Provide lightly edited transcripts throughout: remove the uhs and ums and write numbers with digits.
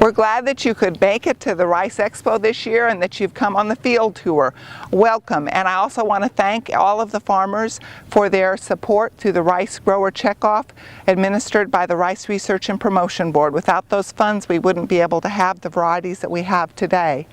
We're glad that you could make it to the Rice Expo this year and that you've come on the field tour. Welcome. And I also want to thank all of the farmers for their support through the Rice Grower Checkoff administered by the Rice Research and Promotion Board. Without those funds, we wouldn't be able to have the varieties that we have today.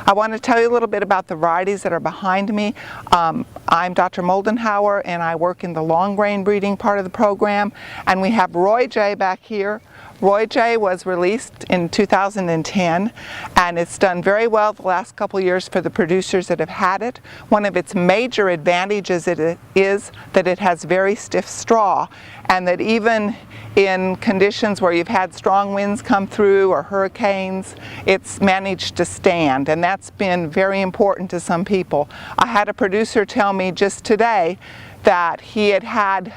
I want to tell you a little bit about the varieties that are behind me. I'm Dr. Moldenhauer, and I work in the long grain breeding part of the program. And we have Roy J back here. Roy J was released in 2010, and it's done very well the last couple years for the producers that have had it. One of its major advantages is that it has very stiff straw, and that even in conditions where you've had strong winds come through or hurricanes, it's managed to stand, and that's been very important to some people. I had a producer tell me just today that he had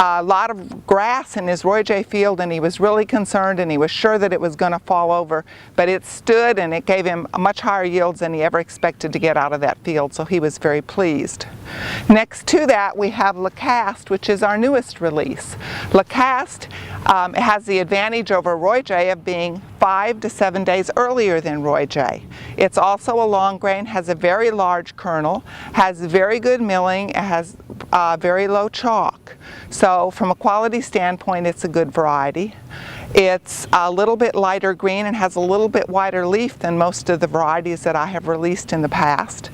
a lot of grass in his Roy J field, and he was really concerned, and he was sure that it was going to fall over, but it stood and it gave him much higher yields than he ever expected to get out of that field, so he was very pleased. Next to that we have LaCast, which is our newest release. LaCast has the advantage over Roy J of being 5 to 7 days earlier than Roy J. It's also a long grain, has a very large kernel, has very good milling, it has very low chalk. So from a quality standpoint, it's a good variety. It's a little bit lighter green and has a little bit wider leaf than most of the varieties that I have released in the past.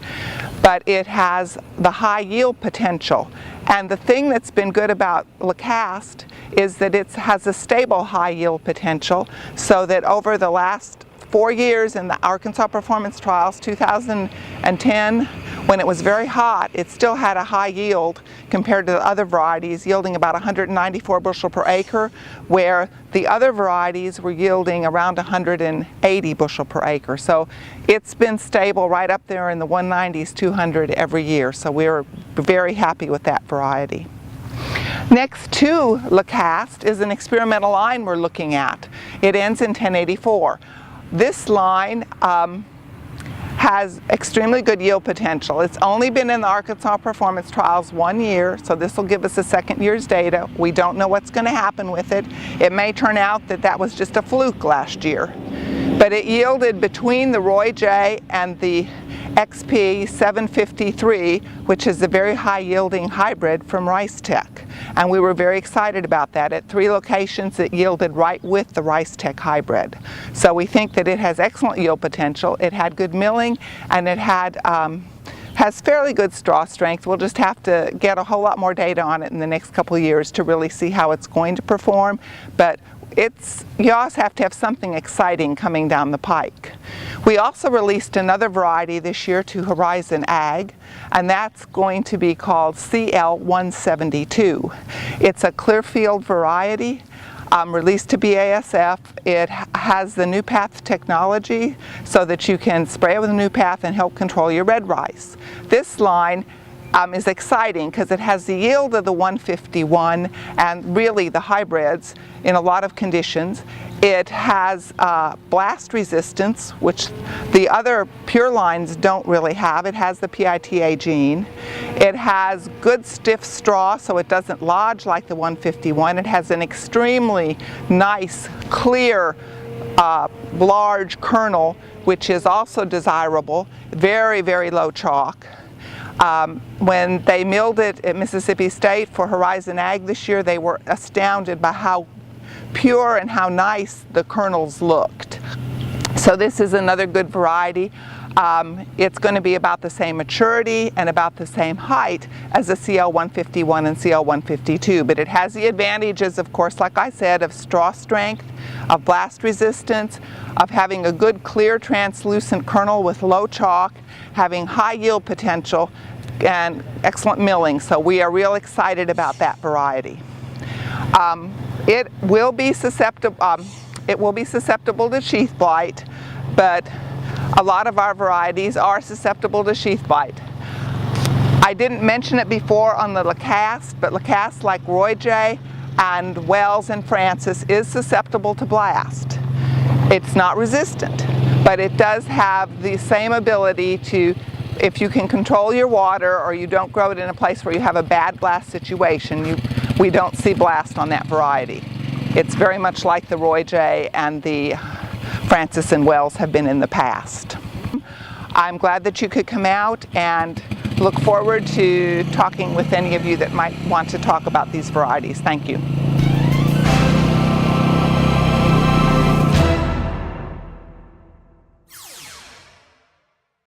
But it has the high yield potential. And the thing that's been good about LaCast is that it has a stable high yield potential, so that over the last 4 years in the Arkansas Performance Trials, 2010, when it was very hot, it still had a high yield compared to the other varieties, yielding about 194 bushel per acre, where the other varieties were yielding around 180 bushel per acre. So it's been stable right up there in the 190s, 200 every year. So we're very happy with that variety. Next to LaCast is an experimental line we're looking at. It ends in 1084. This line has extremely good yield potential. It's only been in the Arkansas Performance Trials 1 year, so this will give us a second year's data. We don't know what's going to happen with it. It may turn out that that was just a fluke last year. But it yielded between the Roy J and the XP 753, which is a very high yielding hybrid from Rice Tech. And we were very excited about that. At 3 locations it yielded right with the Rice Tech hybrid. So we think that it has excellent yield potential. It had good milling, and it has fairly good straw strength. We'll just have to get a whole lot more data on it in the next couple of years to really see how it's going to perform. But you always have to have something exciting coming down the pike. We also released another variety this year to Horizon Ag, and that's going to be called CL172. It's a Clearfield variety, released to BASF. It has the New Path technology so that you can spray it with a New Path and help control your red rice. This line is exciting because it has the yield of the 151 and really the hybrids in a lot of conditions. It has blast resistance, which the other pure lines don't really have. It has the PITA gene. It has good stiff straw, so it doesn't lodge like the 151. It has an extremely nice, clear, large kernel, which is also desirable. Very, very low chalk. When they milled it at Mississippi State for Horizon Ag this year, they were astounded by how pure and how nice the kernels looked. So this is another good variety. It's going to be about the same maturity and about the same height as the CL151 and CL152, but it has the advantages, of course, like I said, of straw strength, of blast resistance, of having a good clear translucent kernel with low chalk, having high yield potential, and excellent milling. So we are real excited about that variety. It will be susceptible to sheath blight, but a lot of our varieties are susceptible to sheath blight. I didn't mention it before on the LaCast, but LaCast, like Roy J and Wells and Francis, is susceptible to blast. It's not resistant, but it does have the same ability to, if you can control your water or you don't grow it in a place where you have a bad blast situation, we don't see blast on that variety. It's very much like the Roy J and the Francis and Wells have been in the past. I'm glad that you could come out, and look forward to talking with any of you that might want to talk about these varieties. Thank you.